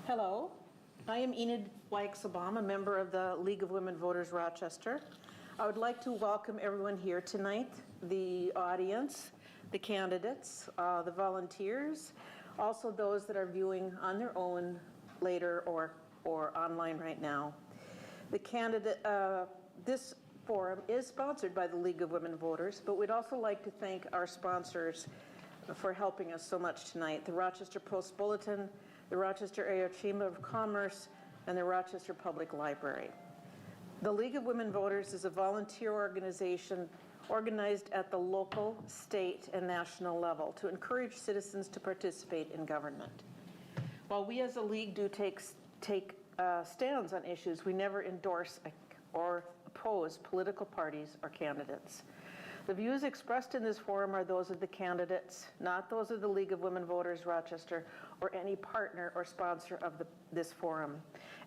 Hello, I am Enid Wykes-Obama, member of the League of Women Voters Rochester. I would like to welcome everyone here tonight, the audience, the candidates, the volunteers, also those that are viewing on their own later or online right now. This forum is sponsored by the League of Women Voters, but we'd also like to thank our sponsors for helping us so much tonight: the Rochester Post-Bulletin, the Rochester Area Chamber of Commerce, and the Rochester Public Library. The League of Women Voters is a volunteer organization organized at the local, state, and national level to encourage citizens to participate in government. While we as a league do take stands on issues, we never endorse or oppose political parties or candidates. The views expressed in this forum are those of the candidates, not those of the League of Women Voters Rochester or any partner or sponsor of this forum.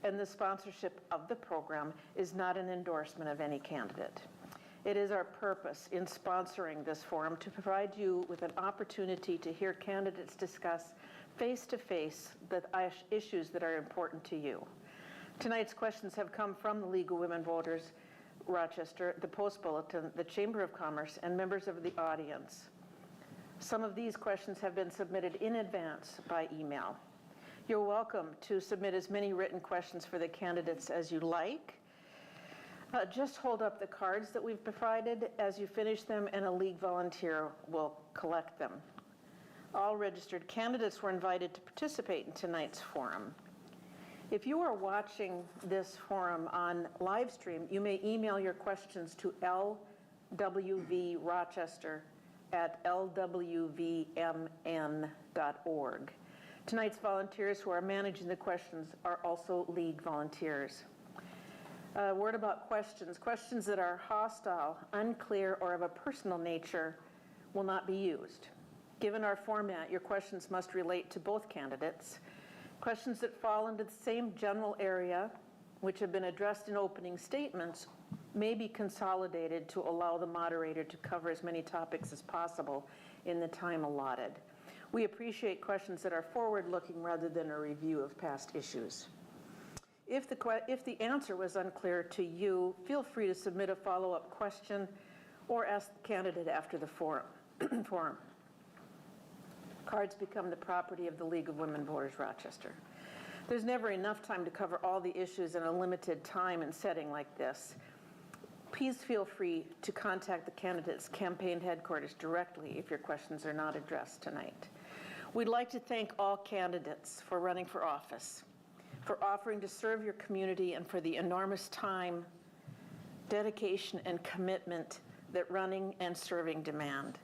And the sponsorship of the program is not an endorsement of any candidate. It is our purpose in sponsoring this forum to provide you with an opportunity to hear candidates discuss face-to-face the issues that are important to you. Tonight's questions have come from the League of Women Voters Rochester, the Post-Bulletin, the Chamber of Commerce, and members of the audience. Some of these questions have been submitted in advance by email. You're welcome to submit as many written questions for the candidates as you like. Just hold up the cards that we've provided as you finish them, and a league volunteer will collect them. All registered candidates were invited to participate in tonight's forum. If you are watching this forum on live stream, you may email your questions to lwvrochester@lwvmn.org. Tonight's volunteers who are managing the questions are also league volunteers. A word about questions. Questions that are hostile, unclear, or of a personal nature will not be used. Given our format, your questions must relate to both candidates. Questions that fall into the same general area, which have been addressed in opening statements, may be consolidated to allow the moderator to cover as many topics as possible in the time allotted. We appreciate questions that are forward-looking rather than a review of past issues. If the answer was unclear to you, feel free to submit a follow-up question or ask the candidate after the forum. Cards become the property of the League of Women Voters Rochester. There's never enough time to cover all the issues in a limited time and setting like this. Please feel free to contact the candidate's campaign headquarters directly if your questions are not addressed tonight. We'd like to thank all candidates for running for office, for offering to serve your community, and for the enormous time, dedication, and commitment that running and serving demand.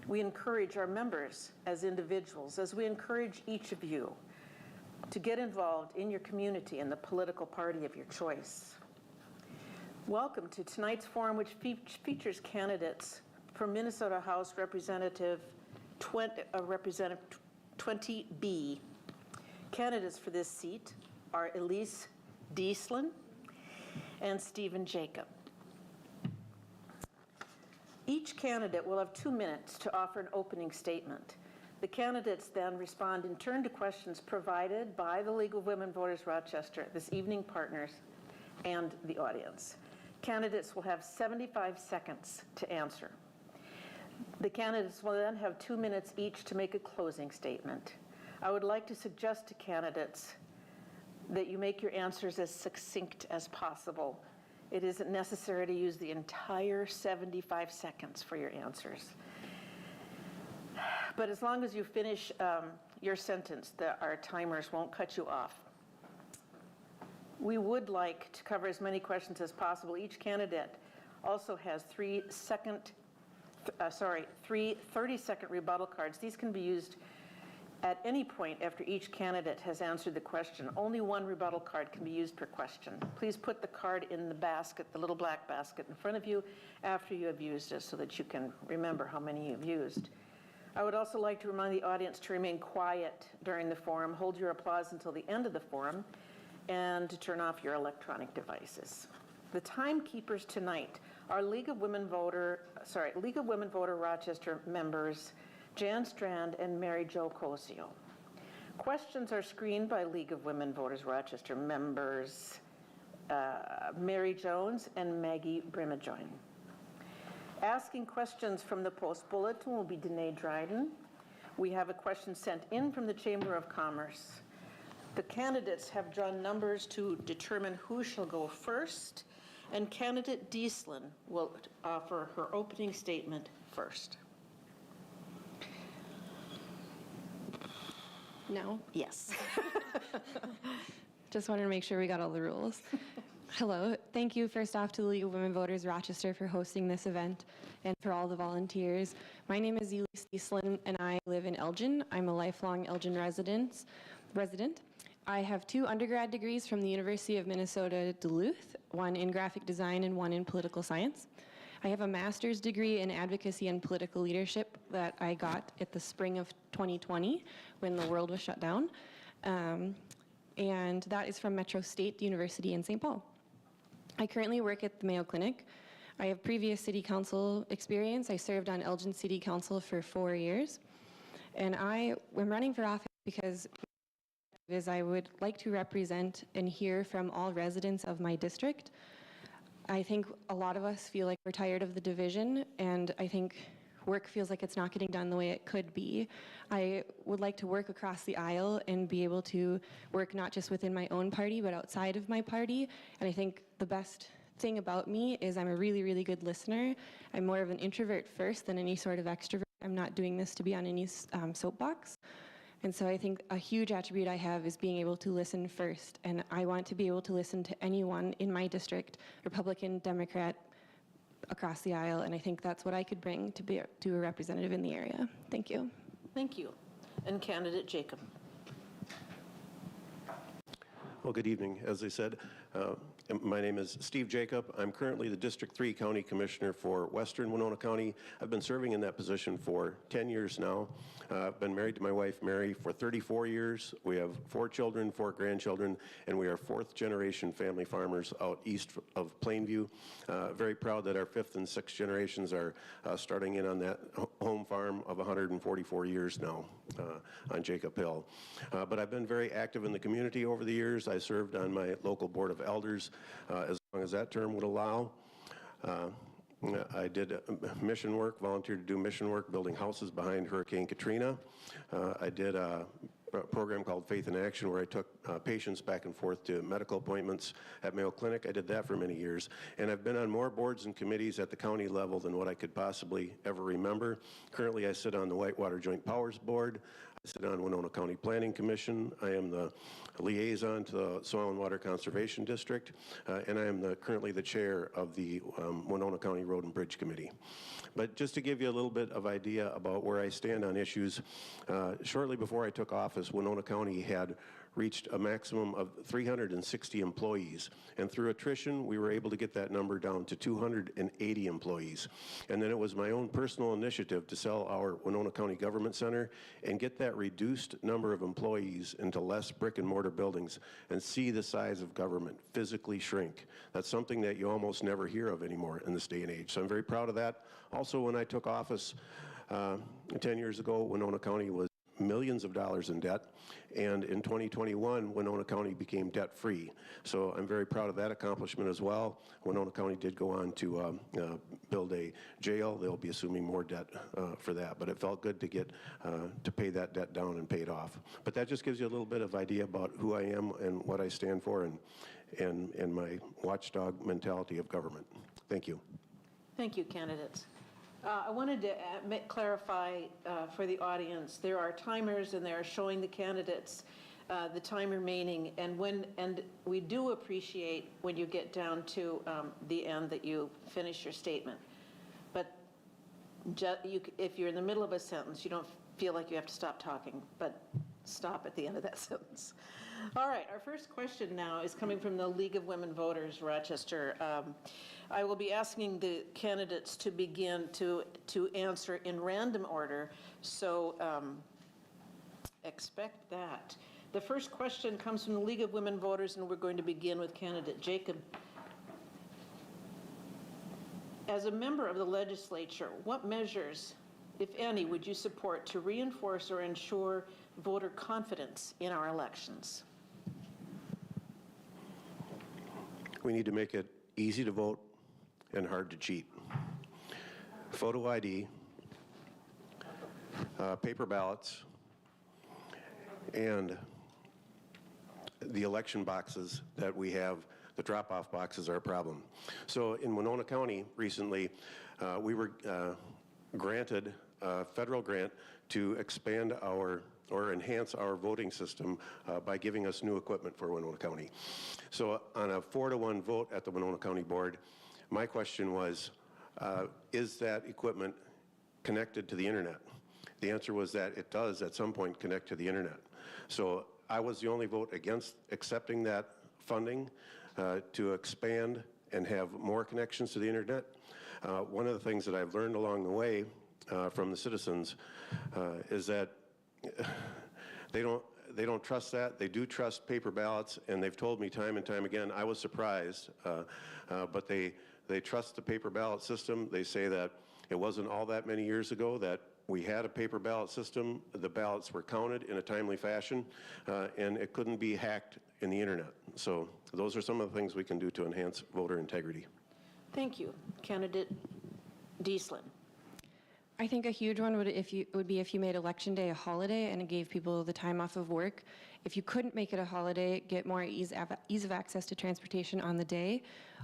We encourage our members as individuals, as we encourage each of you to get involved in your community and the political party of your choice. Welcome to tonight's forum, which features candidates for Minnesota House Representative 20B. Candidates for this seat are Elise Diesslin and Stephen Jacob. Each candidate will have 2 minutes to offer an opening statement. The candidates then respond in turn to questions provided by the League of Women Voters Rochester, this evening partners, and the audience. Candidates will have 75 seconds to answer. The candidates will then have 2 minutes each to make a closing statement. I would like to suggest to candidates that you make your answers as succinct as possible. It isn't necessary to use the entire 75 seconds for your answers. But as long as you finish your sentence, our timers won't cut you off. We would like to cover as many questions as possible. Each candidate also has three 30-second rebuttal cards. These can be used at any point after each candidate has answered the question. Only one rebuttal card can be used per question. Please put the card in the basket, the little black basket in front of you after you have used it so that you can remember how many you've used. I would also like to remind the audience to remain quiet during the forum, hold your applause until the end of the forum, and to turn off your electronic devices. The timekeepers tonight are League of Women Voter Rochester members Jan Strand and Mary Jo Cosio. Questions are screened by League of Women Voters Rochester members Mary Jones and Maggie Brimajoin. Asking questions from the Post Bulletin will be Danae Dryden. We have a question sent in from the Chamber of Commerce. The candidates have drawn numbers to determine who shall go first, and candidate Diesslin will offer her opening statement first. No? Yes. Just wanted to make sure we got all the rules. Hello. Thank you first off to the League of Women Voters Rochester for hosting this event and for all the volunteers. My name is Elise Diesslin and I live in Elgin. I'm a lifelong Elgin resident. I have 2 undergrad degrees from the University of Minnesota Duluth, one in graphic design and one in political science. I have a master's degree in advocacy and political leadership that I got at the spring of 2020 when the world was shut down. And that is from Metro State University in St. Paul. I currently work at the Mayo Clinic. I have previous city council experience. I served on Elgin City Council for 4 years. And I am running for office because I would like to represent and hear from all residents of my district. I think a lot of us feel like we're tired of the division, and I think work feels like it's not getting done the way it could be. I would like to work across the aisle and be able to work not just within my own party, but outside of my party. And I think the best thing about me is I'm a really, really good listener. I'm more of an introvert first than any sort of extrovert. I'm not doing this to be on any soapbox. And so I think a huge attribute I have is being able to listen first. And I want to be able to listen to anyone in my district, Republican, Democrat, across the aisle, and I think that's what I could bring to a representative in the area. Thank you. Thank you. And candidate Jacob. Well, good evening. As I said, my name is Steve Jacob. I'm currently the District 3 County Commissioner for Western Winona County. I've been serving in that position for 10 years now. I've been married to my wife, Mary, for 34 years. We have 4 children, 4 grandchildren, and we are 4th generation family farmers out east of Plainview. Very proud that our 5th and 6th generations are starting in on that home farm of 144 years now on Jacob Hill. But I've been very active in the community over the years. I served on my local board of elders as long as that term would allow. I did mission work, volunteered to do mission work, building houses behind Hurricane Katrina. I did a program called Faith in Action where I took patients back and forth to medical appointments at Mayo Clinic. I did that for many years. And I've been on more boards and committees at the county level than what I could possibly ever remember. Currently, I sit on the Whitewater Joint Powers Board. I sit on Winona County Planning Commission. I am the liaison to the Soil and Water Conservation District, and I am currently the chair of the Winona County Road and Bridge Committee. But just to give you a little bit of idea about where I stand on issues, shortly before I took office, Winona County had reached a maximum of 360 employees. And through attrition, we were able to get that number down to 280 employees. And then it was my own personal initiative to sell our Winona County Government Center and get that reduced number of employees into less brick and mortar buildings and see the size of government physically shrink. That's something that you almost never hear of anymore in this day and age. So I'm very proud of that. Also, when I took office 10 years ago, Winona County was millions of dollars in debt, and in 2021, Winona County became debt-free. So I'm very proud of that accomplishment as well. Winona County did go on to build a jail. They'll be assuming more debt for that, but it felt good to get to pay that debt down and pay it off. But that just gives you a little bit of idea about who I am and what I stand for and my watchdog mentality of government. Thank you. Thank you, candidates. I wanted to clarify for the audience, there are timers and they are showing the candidates the time remaining, and we do appreciate when you get down to the end that you finish your statement. But if you're in the middle of a sentence, you don't feel like you have to stop talking, but stop at the end of that sentence. All right, our first question now is coming from the League of Women Voters, Rochester. I will be asking the candidates to begin to answer in random order, so expect that. The first question comes from the League of Women Voters, and we're going to begin with candidate Jacob. As a member of the legislature, what measures if any, would you support to reinforce or ensure voter confidence in our elections? We need to make it easy to vote and hard to cheat. Photo ID, paper ballots, and the election boxes that we have, the drop-off boxes, are a problem. So in Winona County recently, we were granted a federal grant to expand or enhance our voting system by giving us new equipment for Winona County. So on a 4-to-1 vote at the Winona County Board, my question was, is that equipment connected to the internet? The answer was that it does at some point connect to the internet. So I was the only vote against accepting that funding to expand and have more connections to the internet. One of the things that I've learned along the way from the citizens is that they don't trust that. They do trust paper ballots, and they've told me time and time again. I was surprised, but they trust the paper ballot system. They say that it wasn't all that many years ago that we had a paper ballot system. The ballots were counted in a timely fashion, and it couldn't be hacked in the internet. So those are some of the things we can do to enhance voter integrity. Thank you. Candidate Diesslin. I think a huge one would be if you made Election Day a holiday and it gave people the time off of work. If you couldn't make it a holiday, get more ease of access to transportation on the day.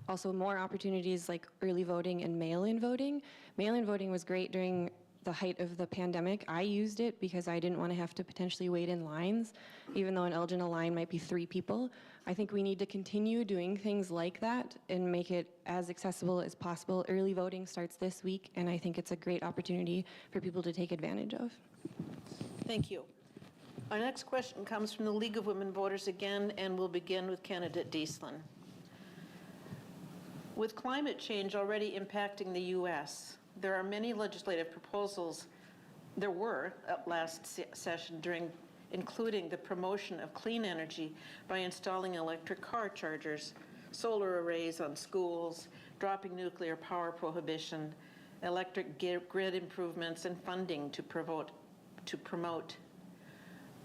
Also, more opportunities like early voting and mail-in voting. Mail-in voting was great during the height of the pandemic. I used it because I didn't want to have to potentially wait in lines, even though in Elgin a line might be 3 people. I think we need to continue doing things like that and make it as accessible as possible. Early voting starts this week, and I think it's a great opportunity for people to take advantage of. Thank you. Our next question comes from the League of Women Voters again, and we'll begin with candidate Diesslin. With climate change already impacting the U.S., there are many legislative proposals, there were at last session, including the promotion of clean energy by installing electric car chargers, solar arrays on schools, dropping nuclear power prohibition, electric grid improvements, and funding to promote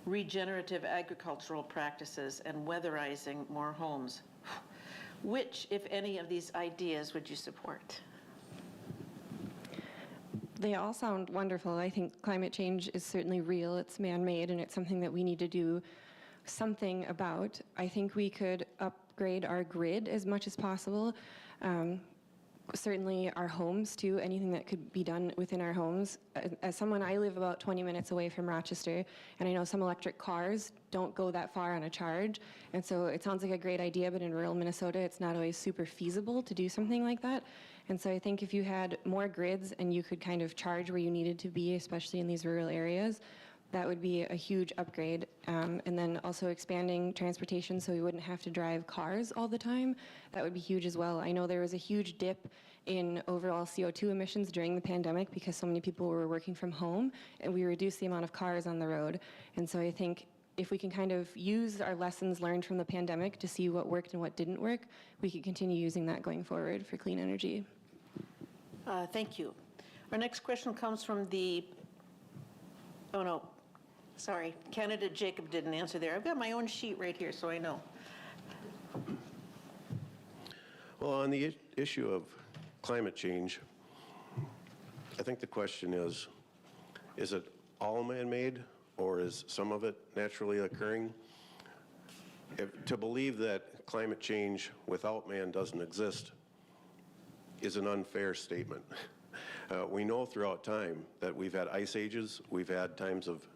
regenerative agricultural practices and weatherizing more homes. Which, if any, of these ideas would you support? They all sound wonderful. I think climate change is certainly real. It's man-made, and it's something that we need to do something about. I think we could upgrade our grid as much as possible. Certainly our homes too, anything that could be done within our homes. As someone, I live about 20 minutes away from Rochester, and I know some electric cars don't go that far on a charge, and so it sounds like a great idea, but in rural Minnesota, it's not always super feasible to do something like that. And so I think if you had more grids and you could kind of charge where you needed to be, especially in these rural areas, that would be a huge upgrade. And then also expanding transportation so we wouldn't have to drive cars all the time. That would be huge as well. I know there was a huge dip in overall CO2 emissions during the pandemic because so many people were working from home, and we reduced the amount of cars on the road. And so I think if we can kind of use our lessons learned from the pandemic to see what worked and what didn't work, we could continue using that going forward for clean energy. Thank you. Our next question comes from the, oh no, sorry, candidate Jacob didn't answer there. I've got my own sheet right here, so I know. Well, on the issue of climate change, I think the question is it all man-made, or is some of it naturally occurring? To believe that climate change without man doesn't exist is an unfair statement. We know throughout time that we've had ice ages, we've had times of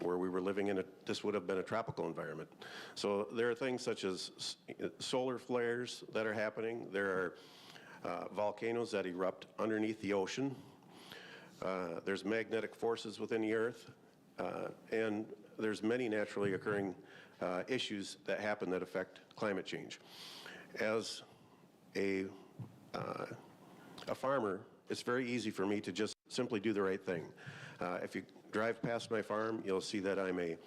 where we were living in this would have been a tropical environment. So there are things such as solar flares that are happening. There are volcanoes that erupt underneath the ocean. There's magnetic forces within the earth. And there's many naturally occurring issues that happen that affect climate change. As a farmer, it's very easy for me to just simply do the right thing. If you drive past my farm, you'll see that I'm a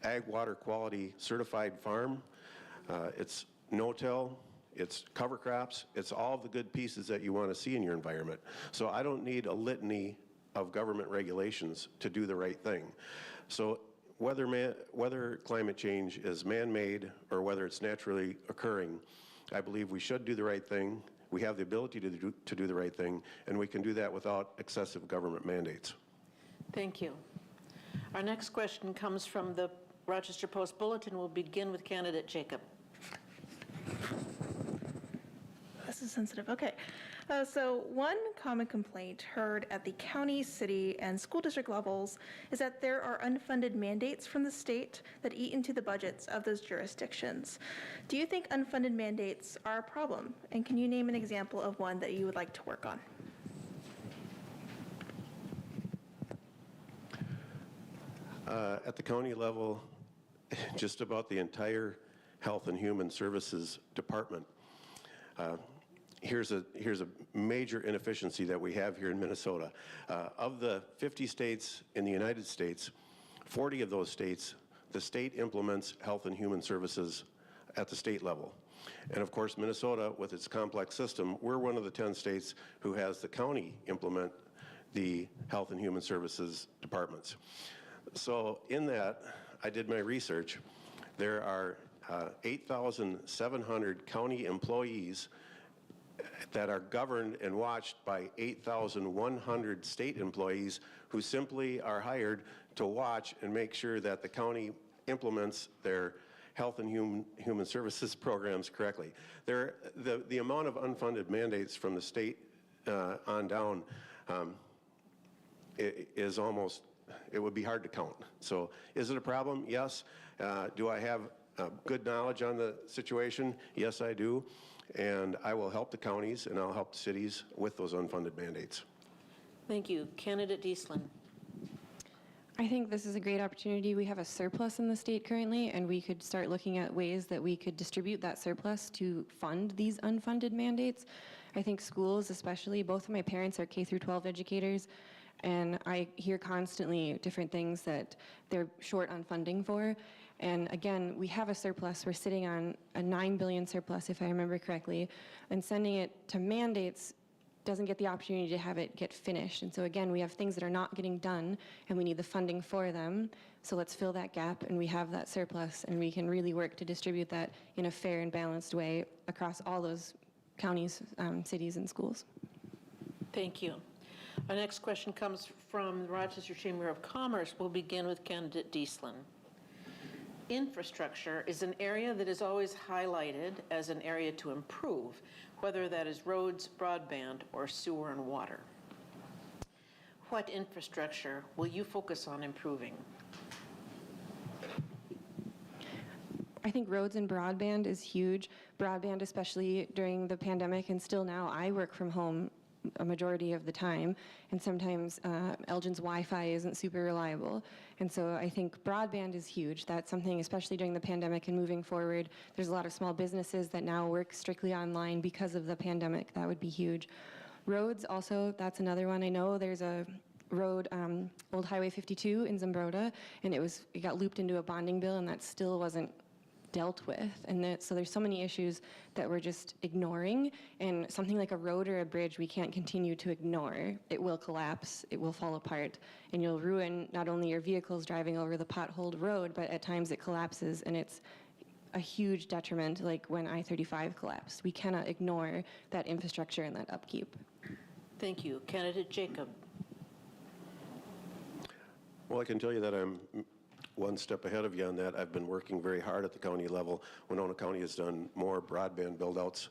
ag water quality certified farm. It's no-till, it's cover crops, it's all the good pieces that you want to see in your environment. So I don't need a litany of government regulations to do the right thing. So whether climate change is man-made or whether it's naturally occurring, I believe we should do the right thing. We have the ability to do the right thing, and we can do that without excessive government mandates. Thank you. Our next question comes from the Rochester Post-Bulletin. We'll begin with candidate Jacob. This is sensitive. Okay. So one common complaint heard at the county, city, and school district levels is that there are unfunded mandates from the state that eat into the budgets of those jurisdictions. Do you think unfunded mandates are a problem? And can you name an example of one that you would like to work on? At the county level, just about the entire Health and Human Services Department. Here's a major inefficiency that we have here in Minnesota. Of the 50 states in the United States, 40 of those states, the state implements health and human services at the state level. And of course, Minnesota, with its complex system, we're one of the 10 states who has the county implement the health and human services departments. So in that, I did my research. There are 8,700 county employees that are governed and watched by 8,100 state employees who simply are hired to watch and make sure that the county implements their health and human services programs correctly. The amount of unfunded mandates from the state on down is almost, it would be hard to count. So is it a problem? Yes. Do I have good knowledge on the situation? Yes, I do. And I will help the counties and I'll help the cities with those unfunded mandates. Thank you. Candidate Diesslin. I think this is a great opportunity. We have a surplus in the state currently, and we could start looking at ways that we could distribute that surplus to fund these unfunded mandates. I think schools, especially, both of my parents are K through 12 educators, and I hear constantly different things that they're short on funding for. And again, we have a surplus. We're sitting on a $9 billion surplus, if I remember correctly, and sending it to mandates doesn't get the opportunity to have it get finished. And so again, we have things that are not getting done, and we need the funding for them. So let's fill that gap, and we have that surplus, and we can really work to distribute that in a fair and balanced way across all those counties, cities, and schools. Thank you. Our next question comes from the Rochester Chamber of Commerce. We'll begin with candidate Diesslin. Infrastructure is an area that is always highlighted as an area to improve, whether that is roads, broadband, or sewer and water. What infrastructure will you focus on improving? I think roads and broadband is huge. Broadband, especially during the pandemic, and still now, I work from home a majority of the time, and sometimes Elgin's Wi-Fi isn't super reliable. And so I think broadband is huge. That's something, especially during the pandemic and moving forward, there's a lot of small businesses that now work strictly online because of the pandemic. That would be huge. Roads also, that's another one. I know there's a road, Old Highway 52 in Zumbrota, and it got looped into a bonding bill, and that still wasn't dealt with. And so there's so many issues that we're just ignoring, and something like a road or a bridge we can't continue to ignore. It will collapse, it will fall apart, and you'll ruin not only your vehicles driving over the potholed road, but at times it collapses, and it's a huge detriment, like when I-35 collapsed. We cannot ignore that infrastructure and that upkeep. Thank you. Candidate Jacob. Well, I can tell you that I'm one step ahead of you on that. I've been working very hard at the county level. Winona County has done more broadband build-outs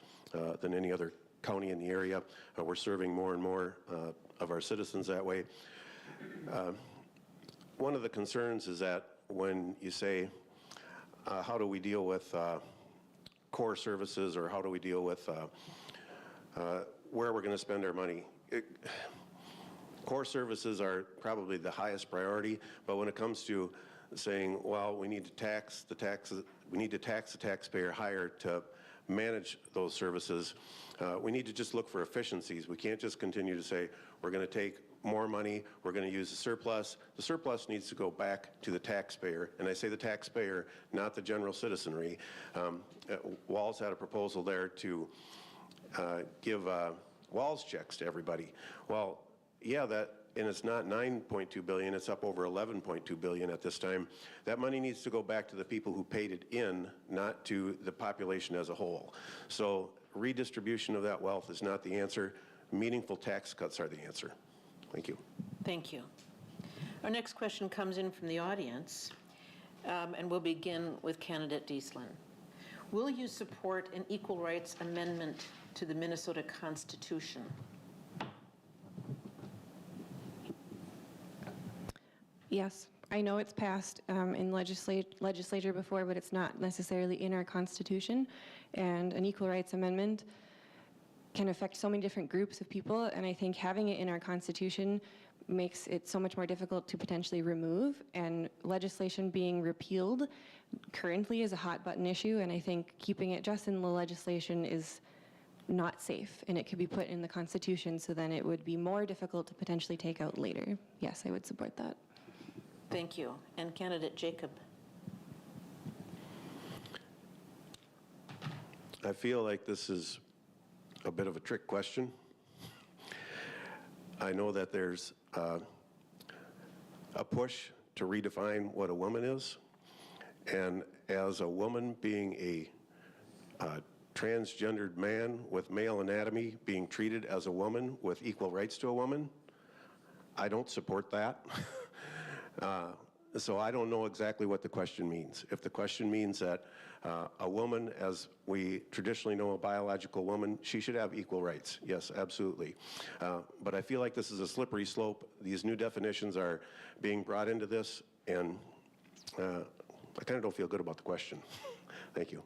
than any other county in the area. We're serving more and more of our citizens that way. One of the concerns is that when you say, how do we deal with core services, or how do we deal with where we're going to spend our money? Core services are probably the highest priority, but when it comes to saying, well, we need to tax the taxpayer higher to manage those services, we need to just look for efficiencies. We can't just continue to say, we're going to take more money, we're going to use the surplus. The surplus needs to go back to the taxpayer, and I say the taxpayer, not the general citizenry. Walz had a proposal there to give Walz checks to everybody. Well, yeah, that and it's not 9.2 billion, it's up over 11.2 billion at this time. That money needs to go back to the people who paid it in, not to the population as a whole. So redistribution of that wealth is not the answer. Meaningful tax cuts are the answer. Thank you. Thank you. Our next question comes in from the audience, and we'll begin with candidate Diesslin. Will you support an equal rights amendment to the Minnesota Constitution? Yes, I know it's passed in legislature before, but it's not necessarily in our Constitution. And an equal rights amendment can affect so many different groups of people, and I think having it in our Constitution makes it so much more difficult to potentially remove, and legislation being repealed currently is a hot button issue, and I think keeping it just in the legislation is not safe, and it could be put in the Constitution, so then it would be more difficult to potentially take out later. Yes, I would support that. Thank you. And candidate Jacob. I feel like this is a bit of a trick question. I know that there's a push to redefine what a woman is, and as a woman being a transgendered man with male anatomy being treated as a woman with equal rights to a woman, I don't support that. So I don't know exactly what the question means. If the question means that a woman, as we traditionally know a biological woman, she should have equal rights. Yes, absolutely. But I feel like this is a slippery slope. These new definitions are being brought into this, and I kind of don't feel good about the question. Thank you.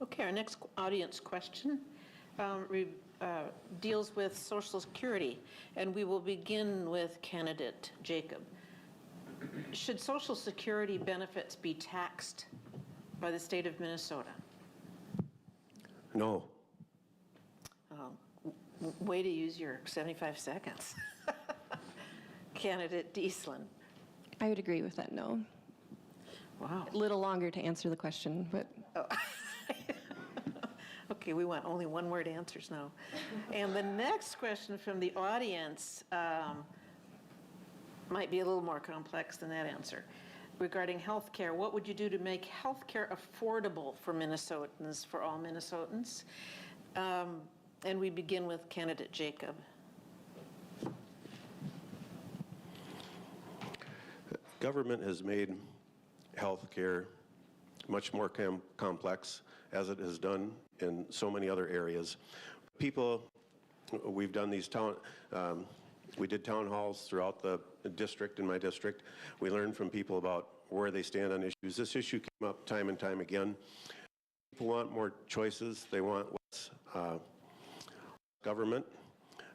Okay, our next audience question deals with Social Security, and we will begin with candidate Jacob. Should Social Security benefits be taxed by the state of Minnesota? No. Way to use your 75 seconds. Candidate Diesslin. I would agree with that, no. Wow. A little longer to answer the question, but Okay, we want only one-word answers now. And the next question from the audience might be a little more complex than that answer. Regarding health care, what would you do to make health care affordable for Minnesotans, for all Minnesotans? And we begin with candidate Jacob. Government has made health care much more complex, as it has done in so many other areas. People, we've done these we did town halls throughout the district, in my district. We learned from people about where they stand on issues. This issue came up time and time again. People want more choices. They want less government.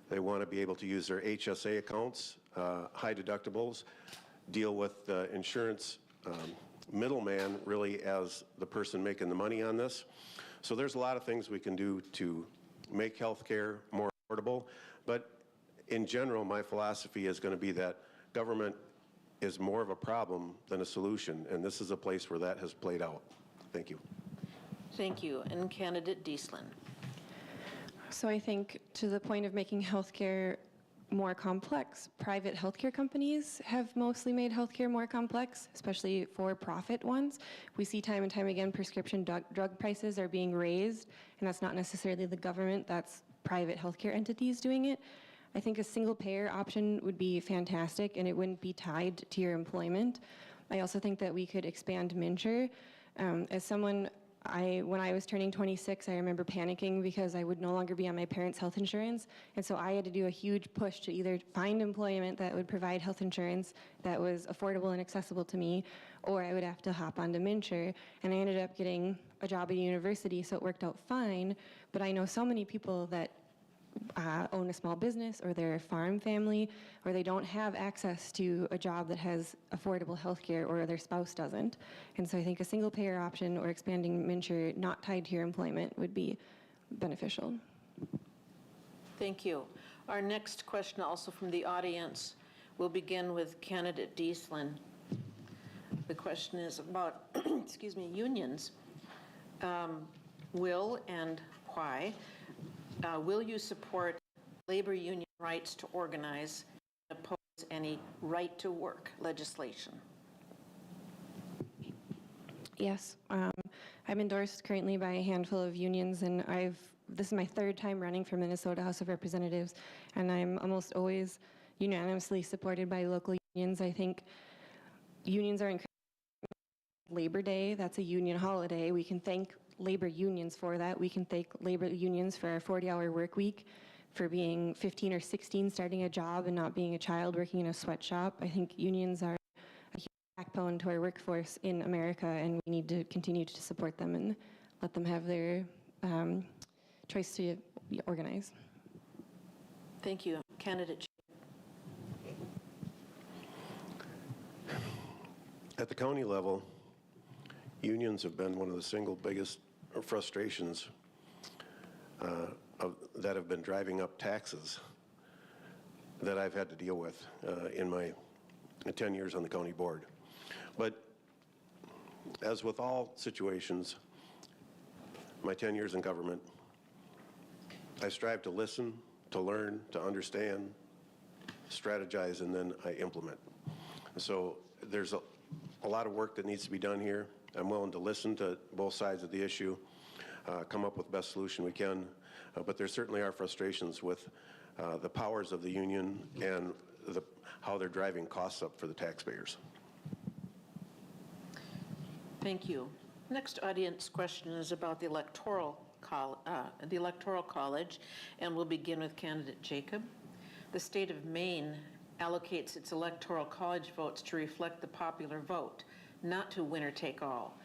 They want to be able to use their HSA accounts, high deductibles, deal with the insurance middleman really as the person making the money on this. So there's a lot of things we can do to make health care more affordable, but in general, my philosophy is going to be that government is more of a problem than a solution, and this is a place where that has played out. Thank you. Thank you. And candidate Diesslin. so I think to the point of making healthcare more complex, private healthcare companies have mostly made healthcare more complex, especially for-profit ones. We see time and time again prescription drug prices are being raised, and that's not necessarily the government, that's private healthcare entities doing it. I think a single-payer option would be fantastic, and it wouldn't be tied to your employment. I also think that we could expand MNsure. As someone, when I was turning 26, I remember panicking because I would no longer be on my parents' health insurance, and so I had to do a huge push to either find employment that would provide health insurance that was affordable and accessible to me, or I would have to hop onto MNsure, and I ended up getting a job at a university, so it worked out fine, but I know so many people that own a small business, or they're a farm family, or they don't have access to a job that has affordable health care, or their spouse doesn't. And so I think a single payer option or expanding MNsure not tied to your employment would be beneficial. Thank you. Our next question, also from the audience, will begin with candidate Diesslin. The question is about, excuse me, unions. Will and why? Will you support labor union rights to organize and oppose any right-to-work legislation? Yes, I'm endorsed currently by a handful of unions, and this is my third time running for Minnesota House of Representatives, and I'm almost always unanimously supported by local unions. I think unions are incredible. Labor Day, that's a union holiday. We can thank labor unions for that. We can thank labor unions for our 40-hour work week, for being 15 or 16, starting a job and not being a child working in a sweatshop. I think unions are a huge backbone to our workforce in America, and we need to continue to support them and let them have their choice to organize. Thank you. Candidate. At the county level, unions have been one of the single biggest frustrations that have been driving up taxes that I've had to deal with in my 10 years on the county board. But as with all situations, my 10 years in government, I strive to listen, to learn, to understand, strategize, and then I implement. So there's a lot of work that needs to be done here. I'm willing to listen to both sides of the issue, come up with the best solution we can, but there certainly are frustrations with the powers of the union and how they're driving costs up for the taxpayers. Thank you. Next audience question is about the Electoral College, and we'll begin with candidate Jacob. The state of Maine allocates its Electoral College votes to reflect the popular vote, not to winner take all.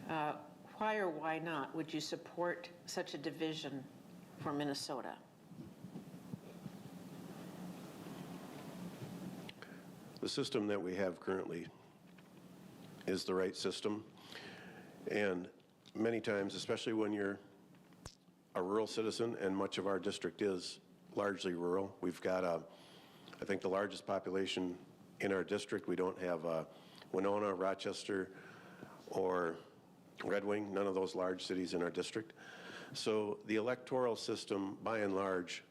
Why or why not would you support such a division for Minnesota? The system that we have currently is the right system, and many times, especially when you're a rural citizen, and much of our district is largely rural, we've got I think the largest population in our district. We don't have Winona, Rochester, or Red Wing, none of those large cities in our district. So the electoral system, by and large,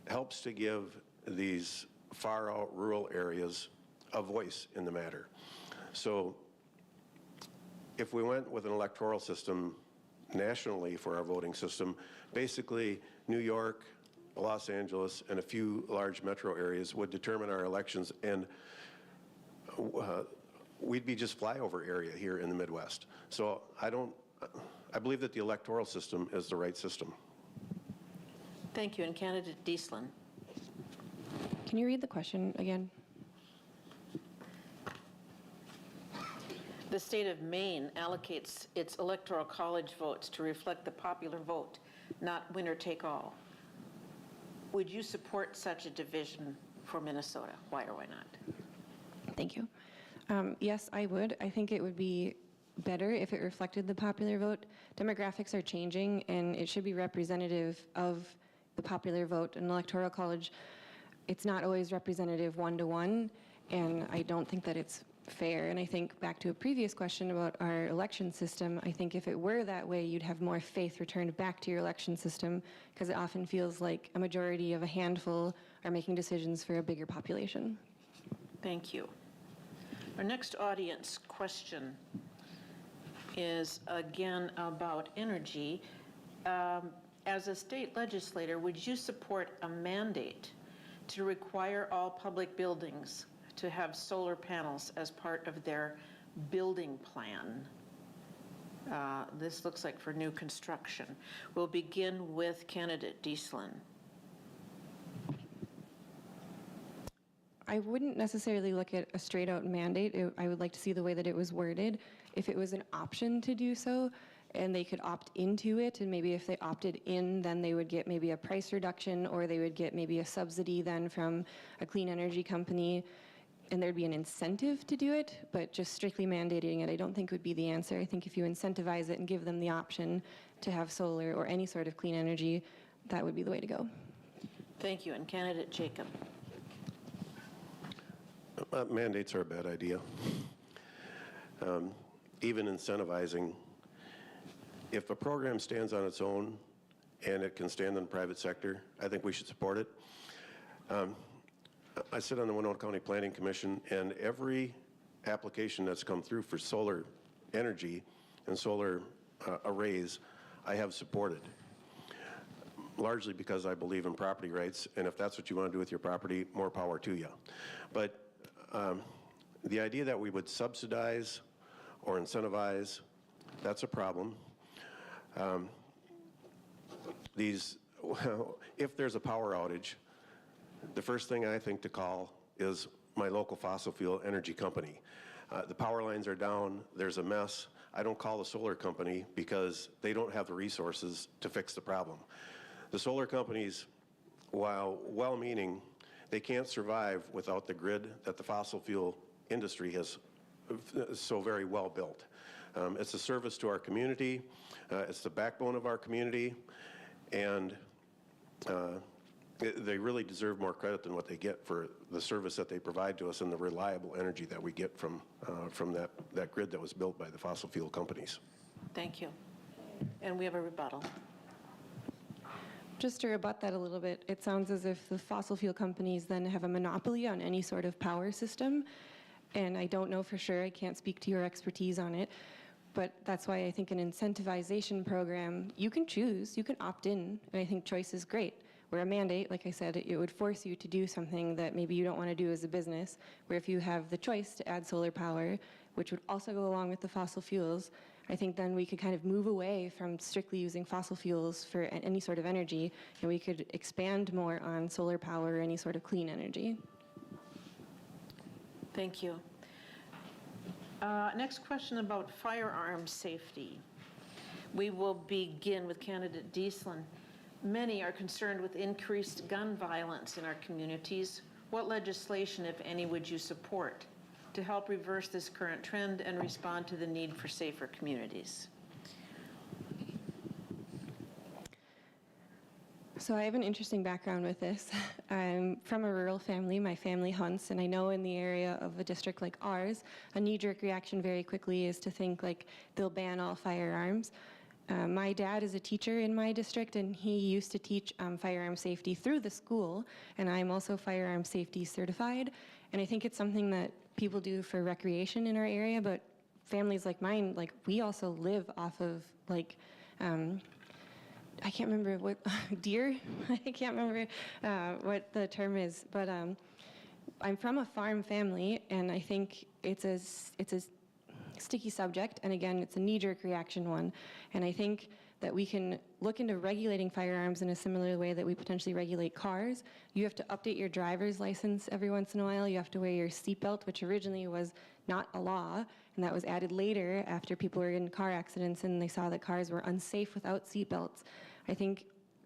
helps to give these far out rural areas a voice in the matter. So if we went with an electoral system nationally for our voting system, basically New York, Los Angeles, and a few large metro areas would determine our elections, and we'd be just flyover area here in the Midwest. So I believe that the electoral system is the right system. Thank you. And candidate Diesslin. Can you read the question again? The state of Maine allocates its Electoral College votes to reflect the popular vote, not winner take all. Would you support such a division for Minnesota? Why or why not? Thank you. Yes, I would. I think it would be better if it reflected the popular vote. Demographics are changing, and it should be representative of the popular vote. An electoral college, it's not always representative one-to-one, and I don't think that it's fair. And I think back to a previous question about our election system, I think if it were that way, you'd have more faith returned back to your election system, because it often feels like a majority of a handful are making decisions for a bigger population. Thank you. Our next audience question is again about energy. As a state legislator, would you support a mandate to require all public buildings to have solar panels as part of their building plan? This looks like for new construction. We'll begin with candidate Diesslin. I wouldn't necessarily look at a straight out mandate. I would like to see the way that it was worded. If it was an option to do so, and they could opt into it, and maybe if they opted in, then they would get maybe a price reduction, or they would get maybe a subsidy then from a clean energy company, and there'd be an incentive to do it, but just strictly mandating it I don't think would be the answer. I think if you incentivize it and give them the option to have solar or any sort of clean energy, that would be the way to go. Thank you. And candidate Jacob. Mandates are a bad idea. Even incentivizing, if a program stands on its own and it can stand in the private sector. I think we should support it. I sit on the Winona County Planning Commission, and every application that's come through for solar energy and solar arrays, I have supported, largely because I believe in property rights, and if that's what you want to do with your property, more power to you. But the idea that we would subsidize or incentivize, that's a problem. If there's a power outage, the first thing I think to call is my local fossil fuel energy company. The power lines are down, there's a mess. I don't call the solar company because they don't have the resources to fix the problem. The solar companies, while well-meaning, they can't survive without the grid that the fossil fuel industry has so very well built. It's a service to our community, it's the backbone of our community, and they really deserve more credit than what they get for the service that they provide to us and the reliable energy that we get from that grid that was built by the fossil fuel companies. Thank you. And we have a rebuttal. Just to rebut that a little bit, it sounds as if the fossil fuel companies then have a monopoly on any sort of power system. And I don't know for sure, I can't speak to your expertise on it, but that's why I think an incentivization program, you can choose, you can opt in, and I think choice is great. Where a mandate, like I said, it would force you to do something that maybe you don't want to do as a business, where if you have the choice to add solar power, which would also go along with the fossil fuels, I think then we could kind of move away from strictly using fossil fuels for any sort of energy, and we could expand more on solar power or any sort of clean energy. Thank you. Next question about firearm safety. We will begin with candidate Diesslin. Many are concerned with increased gun violence in our communities. What legislation, if any, would you support to help reverse this current trend and respond to the need for safer communities? So I have an interesting background with this. I'm from a rural family. My family hunts, and I know in the area of a district like ours, a knee-jerk reaction very quickly is to think like they'll ban all firearms. My dad is a teacher in my district, and he used to teach firearm safety through the school, and I'm also firearm safety certified. And I think it's something that people do for recreation in our area, but families like mine, like we also live off of like, I can't remember what, deer? I can't remember what the term is, but I'm from a farm family, and I think it's a sticky subject, and again, it's a knee-jerk reaction one, and I think that we can look into regulating firearms in a similar way that we potentially regulate cars. You have to update your driver's license every once in a while. You have to wear your seatbelt, which originally was not a law, and that was added later after people were in car accidents and they saw that cars were unsafe without seatbelts. I think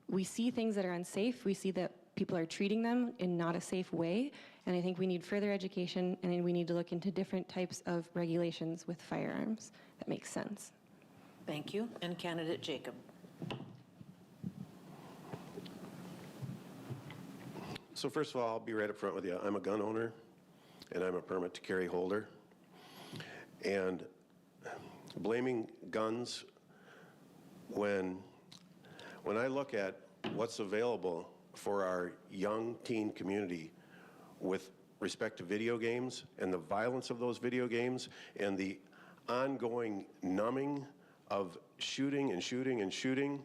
we see things that are unsafe. We see that people are treating them in not a safe way, and I think we need further education, and we need to look into different types of regulations with firearms. That makes sense. Thank you. And candidate Jacob. So first of all, I'll be right up front with you. I'm a gun owner, and I'm a permit to carry holder. And blaming guns, when I look at what's available for our young teen community with respect to video games and the violence of those video games and the ongoing numbing of shooting and shooting and shooting,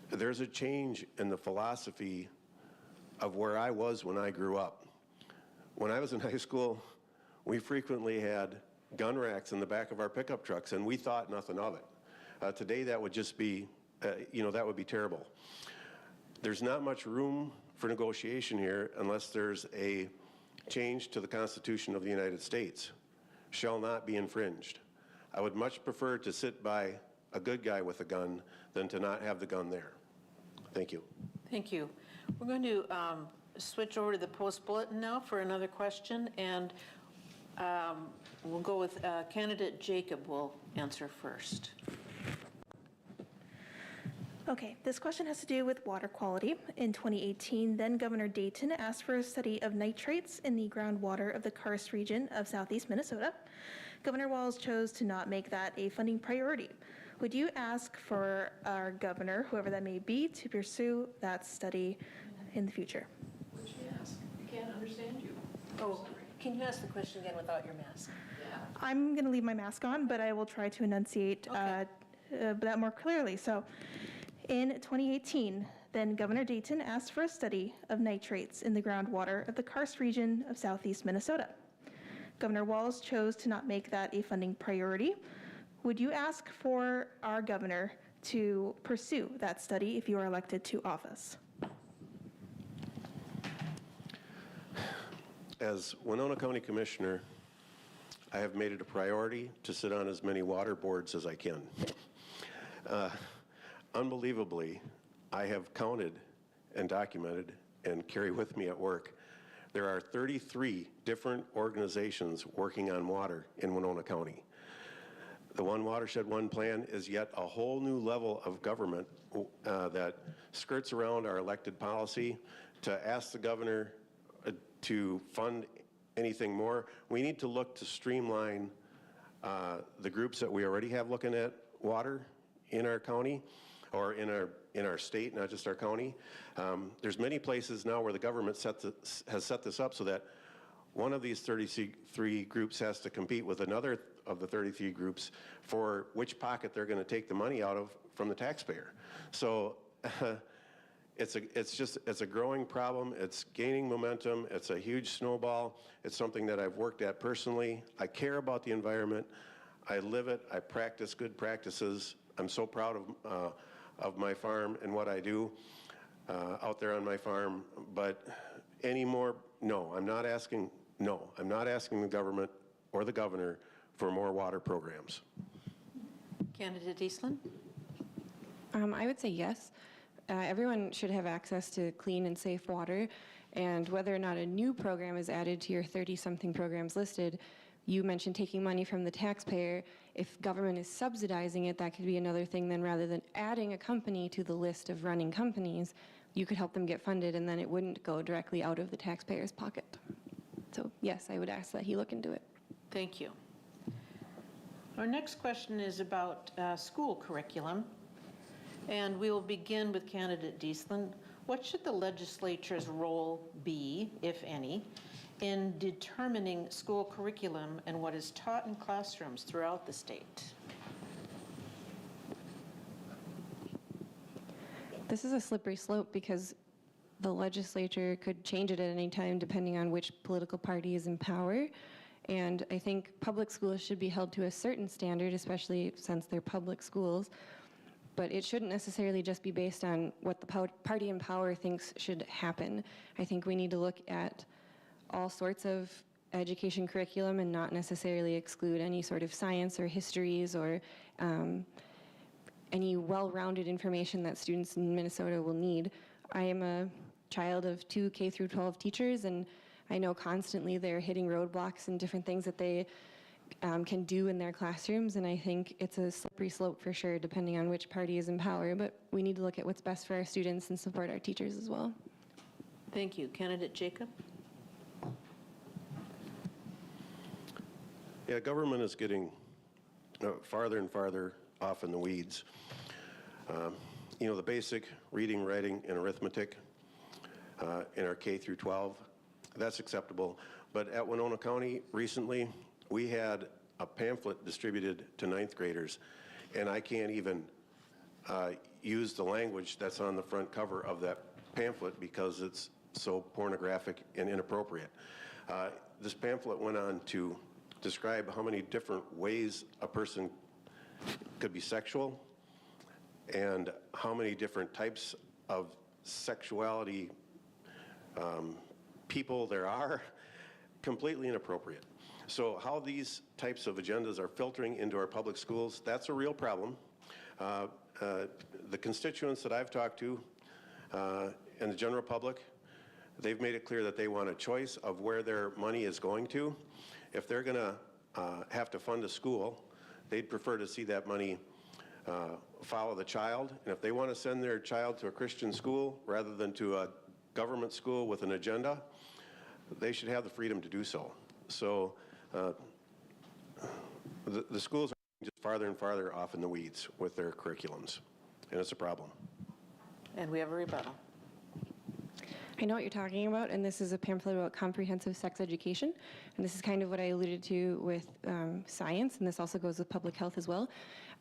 there's a change in the philosophy of where I was when I grew up. When I was in high school, we frequently had gun racks in the back of our pickup trucks, and we thought nothing of it. Today, that would just be, that would be terrible. There's not much room for negotiation here unless there's a change to the Constitution of the United States. Shall not be infringed. I would much prefer to sit by a good guy with a gun than to not have the gun there. Thank you. Thank you. We're going to switch over to the Post Bulletin now for another question, and we'll go with candidate Jacob will answer first. Okay, this question has to do with water quality. In 2018, then Governor Dayton asked for a study of nitrates in the groundwater of the karst region of southeast Minnesota. Governor Walz chose to not make that a funding priority. would you ask for our governor, whoever that may be, to pursue that study in the future? What'd you ask? I can't understand you. Oh, can you ask the question again without your mask? I'm going to leave my mask on, but I will try to enunciate that more clearly. So, in 2018, then Governor Dayton asked for a study of nitrates in the groundwater of the karst region of southeast Minnesota. Governor Walz chose to not make that a funding priority. Would you ask for our governor to pursue that study if you are elected to office? As Winona County Commissioner, I have made it a priority to sit on as many water boards as I can. Unbelievably, I have counted and documented and carry with me at work. There are 33 different organizations working on water in Winona County. The One Watershed, One Plan is yet a whole new level of government that skirts around our elected policy to ask the governor to fund anything more. We need to look to streamline the groups that we already have looking at water in our county or in our state, not just our county. There's many places now where the government has set this up so that one of these 33 groups has to compete with another of the 33 groups for which pocket they're going to take the money out of from the taxpayer. So it's a growing problem. It's gaining momentum. It's a huge snowball. It's something that I've worked at personally. I care about the environment. I live it. I practice good practices. I'm so proud of my farm and what I do out there on my farm. But anymore, no, I'm not asking the government or the governor for more water programs. Candidate Diesslin? I would say yes. Everyone should have access to clean and safe water, and whether or not a new program is added to your 30-something programs listed, you mentioned taking money from the taxpayer. If government is subsidizing it, that could be another thing. Then rather than adding a company to the list of running companies, you could help them get funded, and then it wouldn't go directly out of the taxpayer's pocket. So yes, I would ask that he look into it. Thank you. Our next question is about school curriculum, and we will begin with candidate Diesslin. What should the legislature's role be, if any, in determining school curriculum and what is taught in classrooms throughout the state? This is a slippery slope because the legislature could change it at any time depending on which political party is in power. And I think public schools should be held to a certain standard, especially since they're public schools. But it shouldn't necessarily just be based on what the party in power thinks should happen. I think we need to look at all sorts of education curriculum and not necessarily exclude any sort of science or histories or any well-rounded information that students in Minnesota will need. I am a child of 2 K-12 teachers, and I know constantly they're hitting roadblocks and different things that they can do in their classrooms, and I think it's a slippery slope for sure, depending on which party is in power, but we need to look at what's best for our students and support our teachers as well. Thank you. Candidate Jacob? Yeah, government is getting farther and farther off in the weeds. You know, the basic reading, writing, and arithmetic in our K-12, that's acceptable. But at Winona County recently, we had a pamphlet distributed to 9th graders, and I can't even use the language that's on the front cover of that pamphlet because it's so pornographic and inappropriate. This pamphlet went on to describe how many different ways a person could be sexual and how many different types of sexuality people there are. Completely inappropriate. So how these types of agendas are filtering into our public schools, that's a real problem. The constituents that I've talked to and the general public, they've made it clear that they want a choice of where their money is going to. If they're going to have to fund a school, they'd prefer to see that money follow the child. And if they want to send their child to a Christian school rather than to a government school with an agenda, they should have the freedom to do so. So the schools are just farther and farther off in the weeds with their curriculums, and it's a problem. And we have a rebuttal. I know what you're talking about, and this is a pamphlet about comprehensive sex education, and this is kind of what I alluded to with science, and this also goes with public health as well.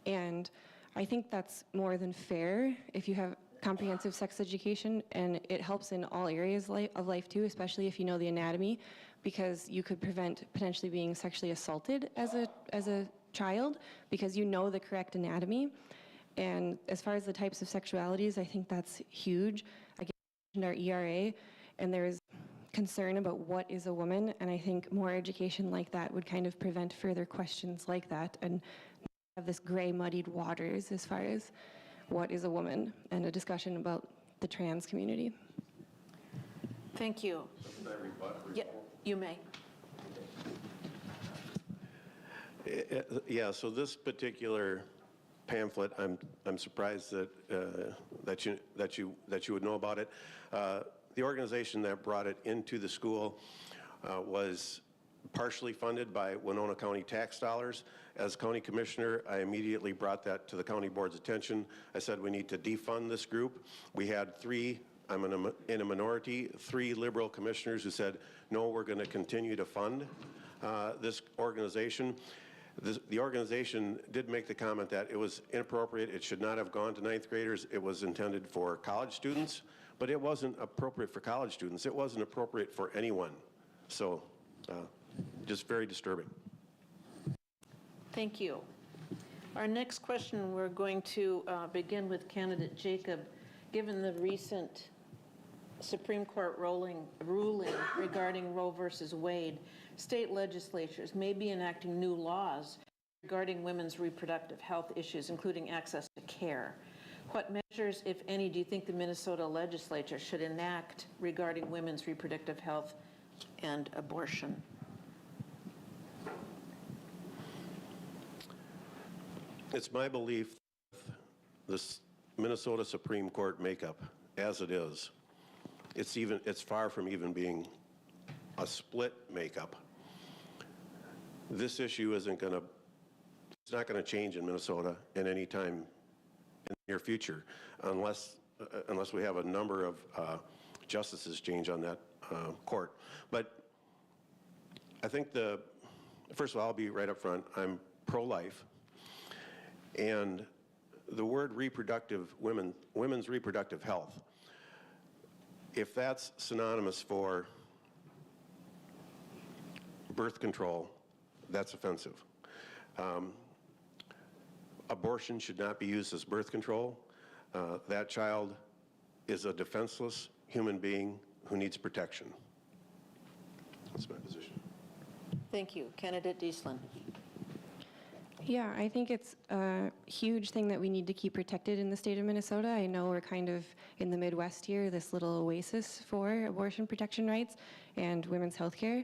And I think that's more than fair if you have comprehensive sex education, and it helps in all areas of life too, especially if you know the anatomy, because you could prevent potentially being sexually assaulted as a child because you know the correct anatomy. And as far as the types of sexualities, I think that's huge. I mentioned our ERA, and there's concern about what is a woman, and I think more education like that would kind of prevent further questions like that and have this gray, muddied waters as far as what is a woman, and a discussion about the trans community. Thank you. Yeah, you may. Yeah, so this particular pamphlet, I'm surprised that that you would know about it. The organization that brought it into the school was partially funded by Winona County tax dollars. As county commissioner, I immediately brought that to the county board's attention. I said we need to defund this group. We had three, I'm in a minority, 3 liberal commissioners who said, no, we're going to continue to fund this organization. The organization did make the comment that it was inappropriate. It should not have gone to 9th graders. It was intended for college students, but it wasn't appropriate for college students. It wasn't appropriate for anyone. So just very disturbing. Thank you. Our next question, we're going to begin with candidate Jacob. Given the recent Supreme Court ruling regarding Roe versus Wade, state legislatures may be enacting new laws regarding women's reproductive health issues, including access to care. What measures, if any, do you think the Minnesota legislature should enact regarding women's reproductive health and abortion? It's my belief this Minnesota Supreme Court makeup, as it is, it's far from even being a split makeup. This issue it's not going to change in Minnesota in any time in the near future, unless we have a number of justices change on that court. But I think first of all, I'll be right up front. I'm pro-life. And the word women's reproductive health, if that's synonymous for birth control, that's offensive. Abortion should not be used as birth control. That child is a defenseless human being who needs protection. That's my position. Thank you. Candidate Diesslin. Yeah, I think it's a huge thing that we need to keep protected in the state of Minnesota. I know we're kind of in the Midwest here, this little oasis for abortion protection rights and women's health care.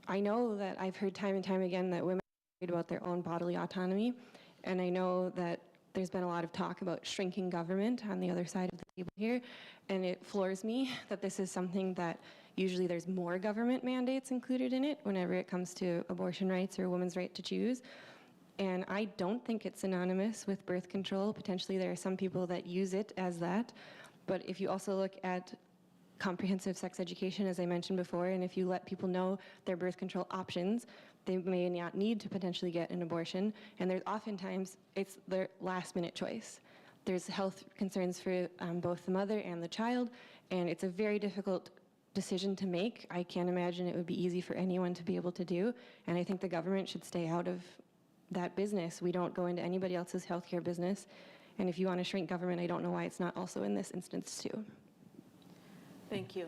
I know that I've heard time and time again that women are worried about their own bodily autonomy, and I know that there's been a lot of talk about shrinking government on the other side of the table here, and it floors me that this is something that usually there's more government mandates included in it whenever it comes to abortion rights or a woman's right to choose. And I don't think it's synonymous with birth control. Potentially there are some people that use it as that. But if you also look at comprehensive sex education, as I mentioned before, and if you let people know their birth control options, they may not need to potentially get an abortion. And there's oftentimes, it's their last minute choice. There's health concerns for both the mother and the child, and it's a very difficult decision to make. I can't imagine it would be easy for anyone to be able to do. And I think the government should stay out of that business. We don't go into anybody else's healthcare business. And if you want to shrink government, I don't know why it's not also in this instance too. Thank you.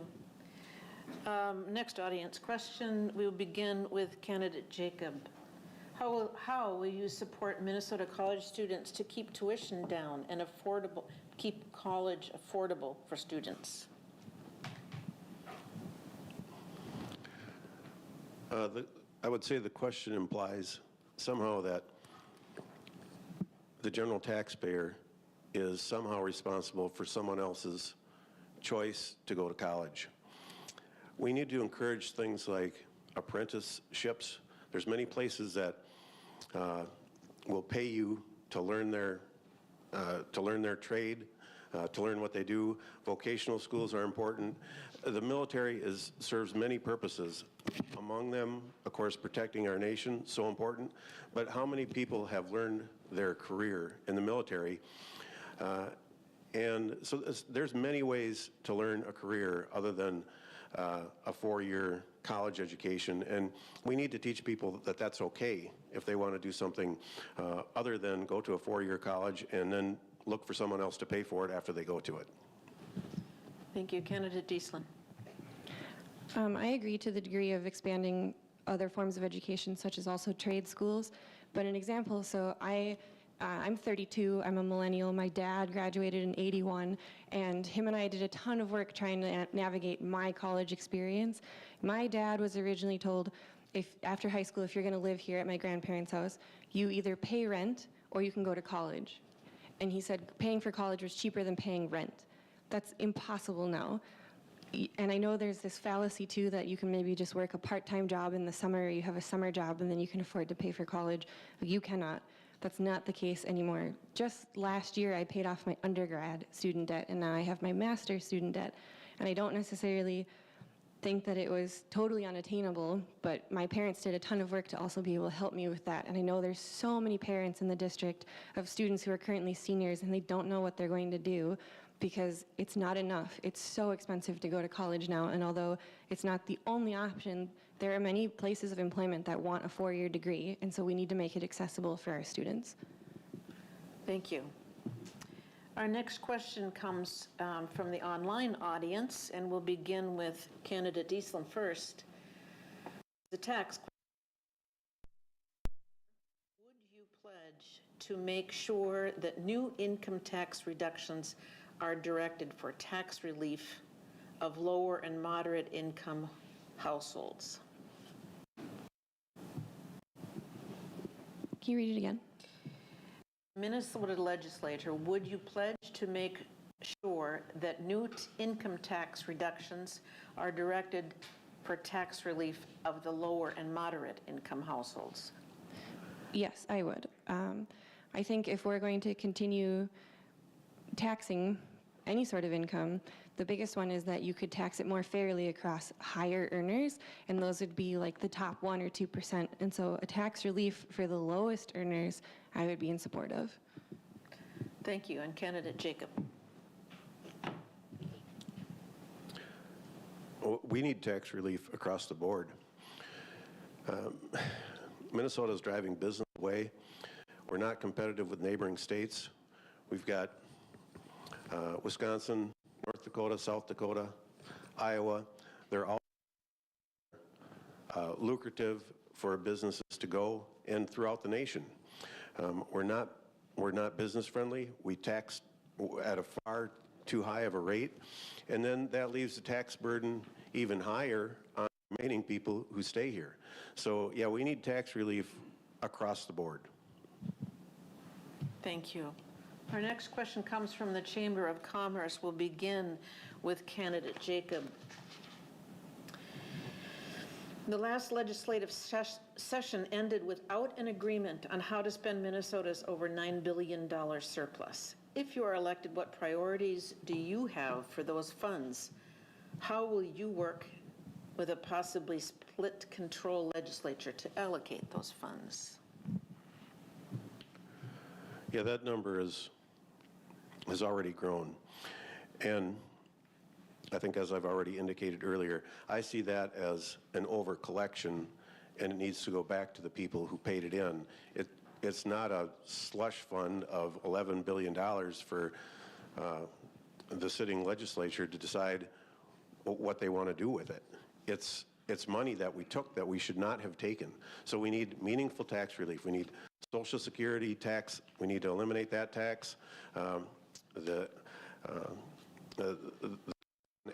Next audience question. We will begin with candidate Jacob. How will you support Minnesota college students to keep tuition down and keep college affordable for students? I would say the question implies somehow that the general taxpayer is somehow responsible for someone else's choice to go to college. We need to encourage things like apprenticeships. There's many places that will pay you to learn their trade, to learn what they do. Vocational schools are important. The military serves many purposes. Among them, of course, protecting our nation, so important. But how many people have learned their career in the military? And so there's many ways to learn a career other than a 4-year college education, and we need to teach people that that's okay if they want to do something other than go to a 4-year college and then look for someone else to pay for it after they go to it. Thank you. Candidate Diesslin. I agree to the degree of expanding other forms of education, such as also trade schools. But an example, so I'm 32, I'm a millennial. My dad graduated in '81, and him and I did a ton of work trying to navigate my college experience. My dad was originally told, after high school, if you're going to live here at my grandparents' house, you either pay rent or you can go to college. And he said paying for college was cheaper than paying rent. That's impossible now. And I know there's this fallacy too that you can maybe just work a part-time job in the summer, or you have a summer job and then you can afford to pay for college. You cannot. That's not the case anymore. Just last year I paid off my undergrad student debt, and now I have my master's student debt. And I don't necessarily think that it was totally unattainable, but my parents did a ton of work to also be able to help me with that. And I know there's so many parents in the district of students who are currently seniors and they don't know what they're going to do because it's not enough. It's so expensive to go to college now, and although it's not the only option, there are many places of employment that want a 4-year degree, and so we need to make it accessible for our students. Thank you. Our next question comes from the online audience, and we'll begin with candidate Diesslin first. The tax question. Would you pledge to make sure that new income tax reductions are directed for tax relief of lower and moderate income households? Can you read it again? Minnesota Legislature, would you pledge to make sure that new income tax reductions are directed for tax relief of the lower and moderate income households? Yes, I would. I think if we're going to continue taxing any sort of income, the biggest one is that you could tax it more fairly across higher earners, and those would be like the top 1 or 2%. And so a tax relief for the lowest earners, I would be in support of. Thank you. And candidate Jacob. We need tax relief across the board. Minnesota is driving business away. We're not competitive with neighboring states. We've got Wisconsin, North Dakota, South Dakota, Iowa. They're all lucrative for businesses to go and throughout the nation. We're not business friendly. We tax at a far too high of a rate, and then that leaves the tax burden even higher on remaining people who stay here. So yeah, we need tax relief across the board. Thank you. Our next question comes from the Chamber of Commerce. We'll begin with candidate Jacob. The last legislative session ended without an agreement on how to spend Minnesota's over $9 billion surplus. If you are elected, what priorities do you have for those funds? How will you work with a possibly split control legislature to allocate those funds? Yeah, that number has already grown. And I think, as I've already indicated earlier, I see that as an over-collection, and it needs to go back to the people who paid it in. It's not a slush fund of $11 billion for the sitting legislature to decide what they want to do with it. It's money that we took that we should not have taken. So we need meaningful tax relief. We need Social Security tax. We need to eliminate that tax. The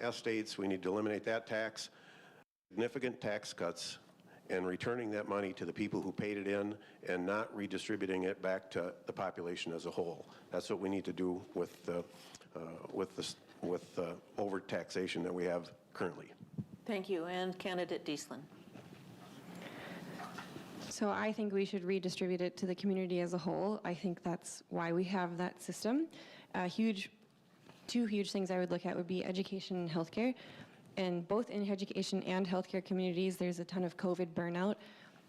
estates, we need to eliminate that tax. Significant tax cuts and returning that money to the people who paid it in and not redistributing it back to the population as a whole. That's what we need to do with the overtaxation that we have currently. Thank you. And candidate Diesslin. So I think we should redistribute it to the community as a whole. I think that's why we have that system. Two huge things I would look at would be education and healthcare. And both in education and healthcare communities, there's a ton of COVID burnout.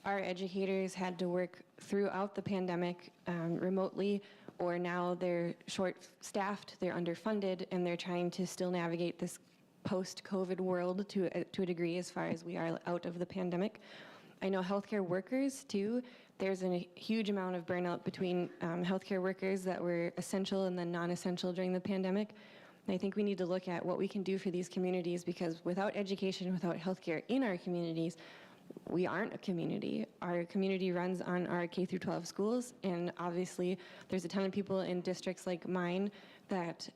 Our educators had to work throughout the pandemic remotely, or now they're short-staffed, they're underfunded, and they're trying to still navigate this post-COVID world to a degree as far as we are out of the pandemic. I know healthcare workers, too. There's a huge amount of burnout between healthcare workers that were essential and then non-essential during the pandemic. And I think we need to look at what we can do for these communities, because without education, without healthcare in our communities, we aren't a community. Our community runs on our K-12 schools, and obviously there's a ton of people in districts like mine that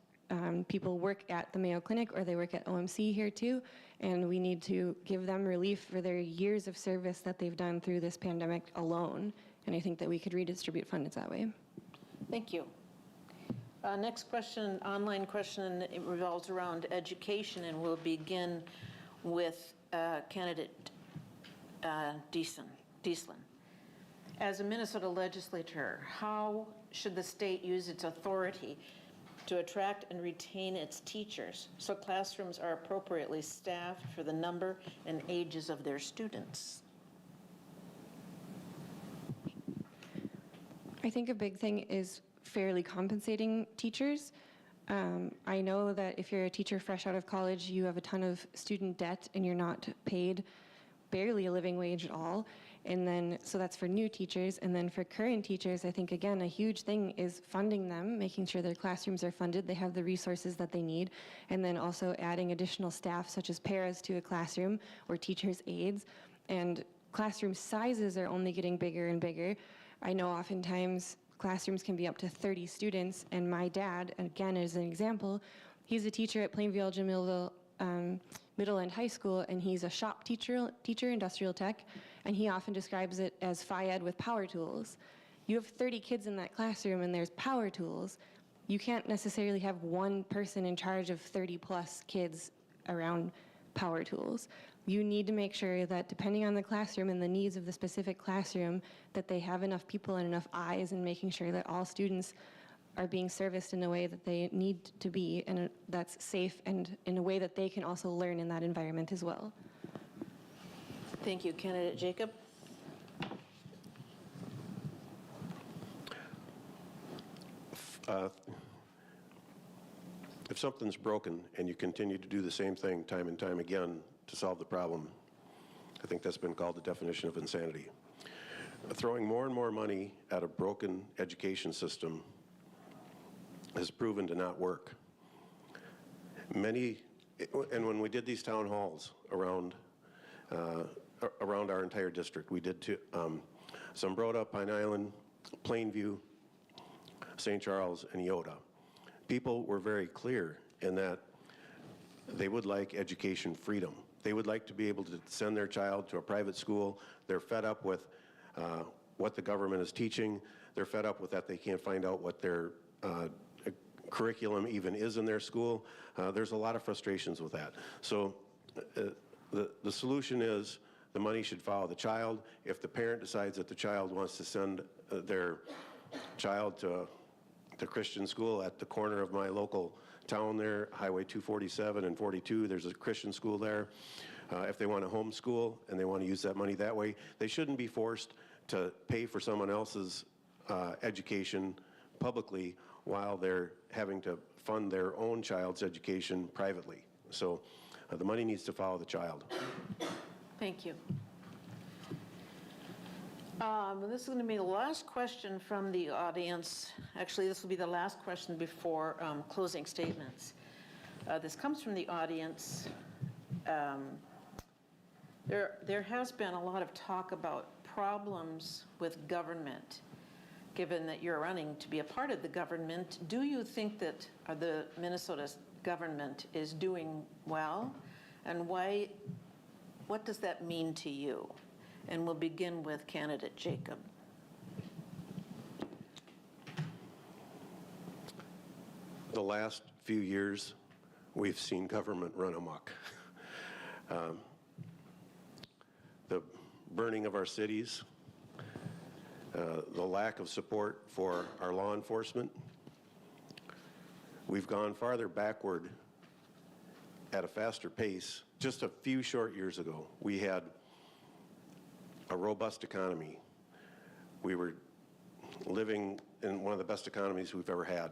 people work at the Mayo Clinic or they work at OMC here too, and we need to give them relief for their years of service that they've done through this pandemic alone, and I think that we could redistribute funds that way. Thank you. Next question, online question, it revolves around education, and we'll begin with candidate Diesslin. As a Minnesota legislator, how should the state use its authority to attract and retain its teachers so classrooms are appropriately staffed for the number and ages of their students? I think a big thing is fairly compensating teachers. I know that if you're a teacher fresh out of college, you have a ton of student debt and you're not paid barely a living wage at all. And then, so that's for new teachers. And then for current teachers, I think, again, a huge thing is funding them, making sure their classrooms are funded, they have the resources that they need, and then also adding additional staff such as paras to a classroom or teachers' aides. And classroom sizes are only getting bigger and bigger. I know oftentimes classrooms can be up to 30 students, and my dad, again, as an example, he's a teacher at Plainview Elgin Millville Middle and High School, and he's a shop teacher, industrial tech, and he often describes it as phy-ed with power tools. You have 30 kids in that classroom and there's power tools. You can't necessarily have one person in charge of 30 plus kids around power tools. You need to make sure that depending on the classroom and the needs of the specific classroom, that they have enough people and enough eyes, and making sure that all students are being serviced in a way that they need to be, and that's safe, and in a way that they can also learn in that environment as well. Thank you. Candidate Jacob? If something's broken and you continue to do the same thing time and time again to solve the problem, I think that's been called the definition of insanity. Throwing more and more money at a broken education system has proven to not work. And when we did these town halls around our entire district, we did Zumbrota, Pine Island, Plainview, St. Charles, and Iota. People were very clear in that they would like education freedom. They would like to be able to send their child to a private school. They're fed up with what the government is teaching. They're fed up with that they can't find out what their curriculum even is in their school. There's a lot of frustrations with that. So the solution is the money should follow the child. If the parent decides that the child wants to send their child to the Christian school at the corner of my local town there, Highway 247 and 42, there's a Christian school there. If they want to homeschool and they want to use that money that way, they shouldn't be forced to pay for someone else's education publicly while they're having to fund their own child's education privately. So the money needs to follow the child. Thank you. This is going to be the last question from the audience. Actually, this will be the last question before closing statements. This comes from the audience. There has been a lot of talk about problems with government. Given that you're running to be a part of the government, do you think that the Minnesota government is doing well? And why? What does that mean to you? And we'll begin with candidate Jacob. The last few years, we've seen government run amok. The burning of our cities, the lack of support for our law enforcement. We've gone farther backward at a faster pace. Just a few short years ago, we had a robust economy. We were living in one of the best economies we've ever had.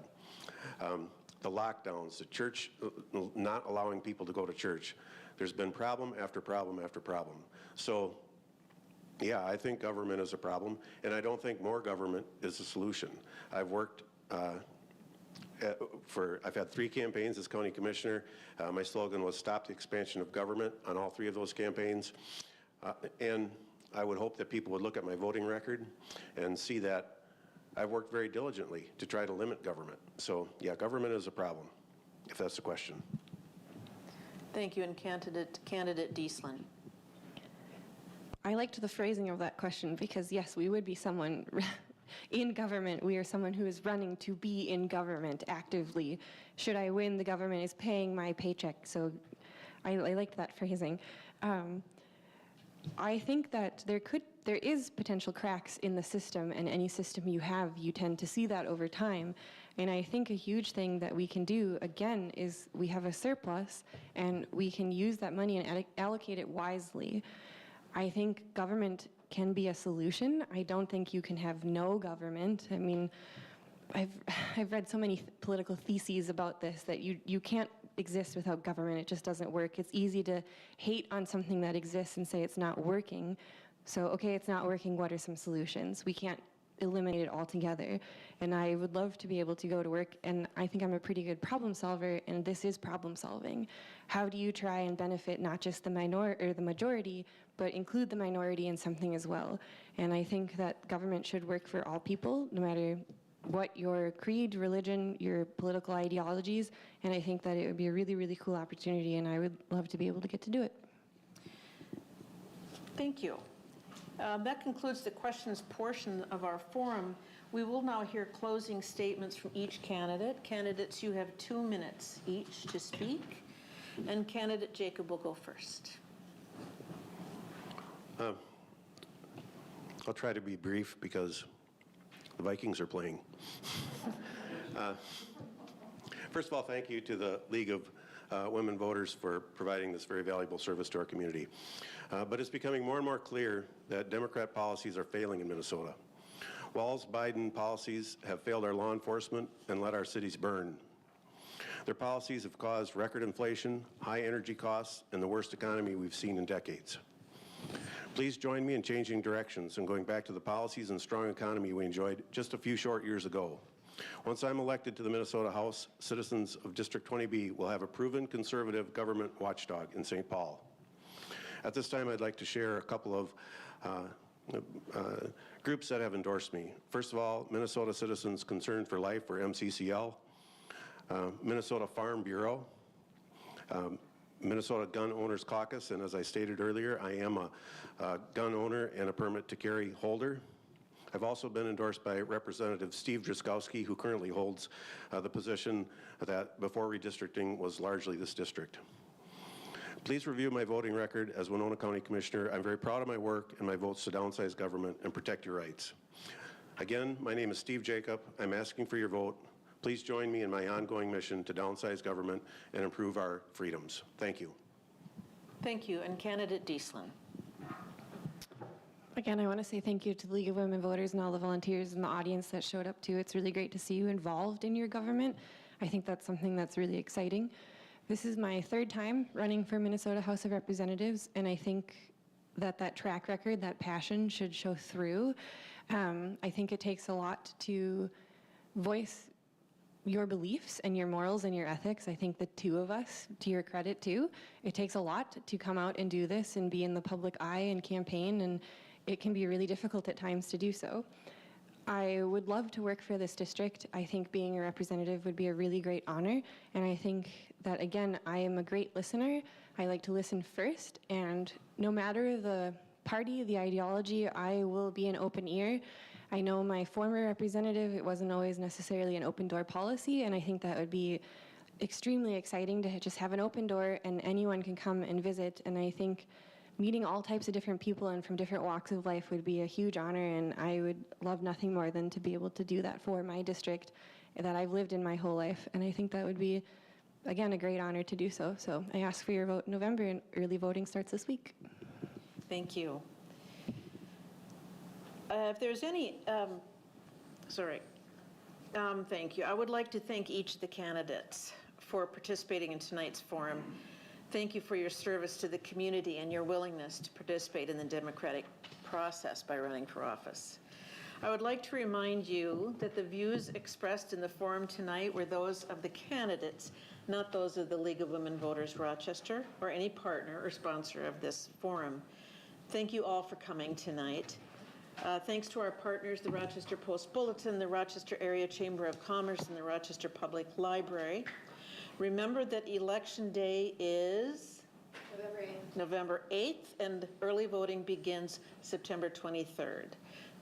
The lockdowns, the church not allowing people to go to church. There's been problem after problem after problem. So, yeah, I think government is a problem, and I don't think more government is the solution. I've worked I've had 3 campaigns as county commissioner. My slogan was stop the expansion of government on all 3 of those campaigns. And I would hope that people would look at my voting record and see that I've worked very diligently to try to limit government. So, yeah, government is a problem, if that's the question. Thank you, and candidate Diesslin. I liked the phrasing of that question because, yes, we would be someone in government. We are someone who is running to be in government actively. Should I win, the government is paying my paycheck. So I liked that phrasing. I think that there is potential cracks in the system, and any system you have, you tend to see that over time. And I think a huge thing that we can do, again, is we have a surplus, and we can use that money and allocate it wisely. I think government can be a solution. I don't think you can have no government. I mean, I've read so many political theses about this that you can't exist without government. It just doesn't work. It's easy to hate on something that exists and say it's not working. So, okay, it's not working. What are some solutions? We can't eliminate it altogether. And I would love to be able to go to work, and I think I'm a pretty good problem solver, and this is problem solving. How do you try and benefit not just the majority, but include the minority in something as well? And I think that government should work for all people, no matter what your creed, religion, your political ideologies, and I think that it would be a really, really cool opportunity, and I would love to be able to get to do it. Thank you. That concludes the questions portion of our forum. We will now hear closing statements from each candidate. Candidates, you have 2 minutes each to speak, and candidate Jacob will go first. I'll try to be brief because the Vikings are playing. First of all, thank you to the League of Women Voters for providing this very valuable service to our community. But it's becoming more and more clear that Democrat policies are failing in Minnesota. Walz's Biden policies have failed our law enforcement and let our cities burn. Their policies have caused record inflation, high energy costs, and the worst economy we've seen in decades. Please join me in changing directions and going back to the policies and strong economy we enjoyed just a few short years ago. Once I'm elected to the Minnesota House, citizens of District 20B will have a proven conservative government watchdog in St. Paul. At this time, I'd like to share a couple of groups that have endorsed me. First of all, Minnesota Citizens Concerned for Life, or MCCL, Minnesota Farm Bureau, Minnesota Gun Owners Caucus, and as I stated earlier, I am a gun owner and a permit to carry holder. I've also been endorsed by Representative Steve Dryskowski, who currently holds the position that before redistricting was largely this district. Please review my voting record as Winona County Commissioner. I'm very proud of my work and my votes to downsize government and protect your rights. Again, my name is Steve Jacob. I'm asking for your vote. Please join me in my ongoing mission to downsize government and improve our freedoms. Thank you. Thank you, and candidate Diesslin. Again, I want to say thank you to the League of Women Voters and all the volunteers in the audience that showed up too. It's really great to see you involved in your government. I think that's something that's really exciting. This is my 3rd time running for Minnesota House of Representatives, and I think that track record, that passion should show through. I think it takes a lot to voice your beliefs and your morals and your ethics. I think the 2 of us, to your credit too, it takes a lot to come out and do this and be in the public eye and campaign, and it can be really difficult at times to do so. I would love to work for this district. I think being a representative would be a really great honor, and I think that, again, I am a great listener. I like to listen first, and no matter the party, the ideology, I will be an open ear. I know my former representative, it wasn't always necessarily an open door policy, and I think that would be extremely exciting to just have an open door and anyone can come and visit. And I think meeting all types of different people and from different walks of life would be a huge honor, and I would love nothing more than to be able to do that for my district that I've lived in my whole life. And I think that would be, again, a great honor to do so. So I ask for your vote in November, and early voting starts this week. Thank you. If there's any, thank you. I would like to thank each of the candidates for participating in tonight's forum. Thank you for your service to the community and your willingness to participate in the democratic process by running for office. I would like to remind you that the views expressed in the forum tonight were those of the candidates, not those of the League of Women Voters Rochester or any partner or sponsor of this forum. Thank you all for coming tonight. Thanks to our partners, the Rochester Post-Bulletin, the Rochester Area Chamber of Commerce, and the Rochester Public Library. Remember that Election Day is November 8th, and early voting begins September 23rd.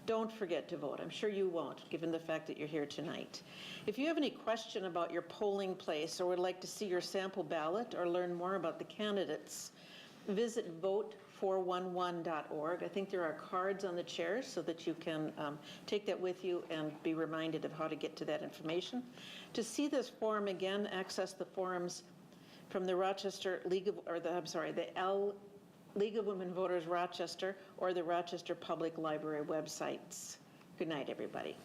Don't forget to vote. I'm sure you won't, given the fact that you're here tonight. If you have any question about your polling place or would like to see your sample ballot or learn more about the candidates, visit vote411.org. I think there are cards on the chairs so that you can take that with you and be reminded of how to get to that information. To see this forum again, access the forums from the Rochester League of, League of Women Voters Rochester or the Rochester Public Library websites. Good night, everybody.